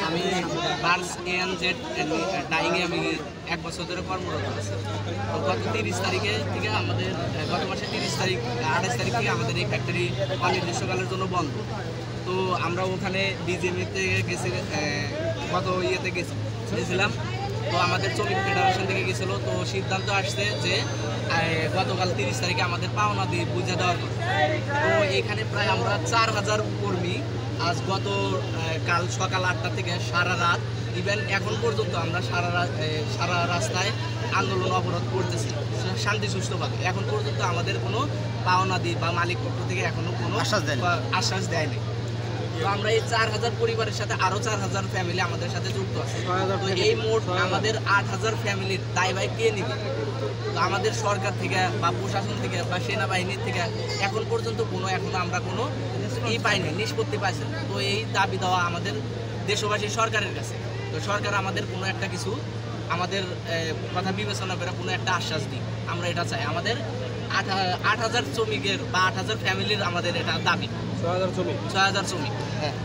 আমি burst ANZ ডাইংয়ে আমি 1 বছর ধরে কর্মরত আছি। তো গত 30 তারিখে থেকে আমাদের গত মাসের 30 তারিখ 28 তারিখ থেকে আমাদের এই ফ্যাক্টরি অনির্দিষ্টকালের জন্য বন্ধ। তো আমরা ওখানে ডিজিএমইতে গেছি, গত ইয়েতে গেছিলাম। তো আমাদের শ্রমিক ফেডারেশন থেকে গেছিলো। তো সিদ্ধান্ত আসছে যে গতকাল 30 তারিখে আমাদের পাওনা দিয়ে বুঝে দেওয়ার কথা। তো এখানে প্রায় আমরা 4000 কর্মী আজ কাল সকাল 8টা থেকে সারা রাত ইভেন এখন পর্যন্ত আমরা সারা রাস্তায় আন্দোলন অবরোধ করতেছি শান্তি সুষ্ঠুভাবে। এখন পর্যন্ত আমাদের কোনো পাওনা দিয়ে বা মালিক পক্ষ থেকে এখনো কোনো আশ্বাস দেয়নি। তো আমরা এই 4000 পরিবারের সাথে আরো 4000 ফ্যামিলি আমাদের সাথে যুক্ত আছে। তো এই মোট আমাদের 8000 ফ্যামিলির দায়ভার কে নিবে? তো আমাদের সরকার থেকে বা প্রশাসন থেকে বা সেনাবাহিনীর থেকে এখন পর্যন্ত এখনো আমরা কোনো পাইনি, নিষ্পত্তি পাইছে। তো এই দাবি দেওয়া আমাদের দেশবাসী সরকারের কাছে। তো সরকার আমাদের কোনো একটা কিছু আমাদের কথা বিবেচনা করে কোনো একটা আশ্বাস দিই, আমরা এটা চাই। আমাদের 8000 শ্রমিকের বা 8000 ফ্যামিলির আমাদের এটা দাবি। 6000 শ্রমিক, 6000 শ্রমিক, হ্যাঁ।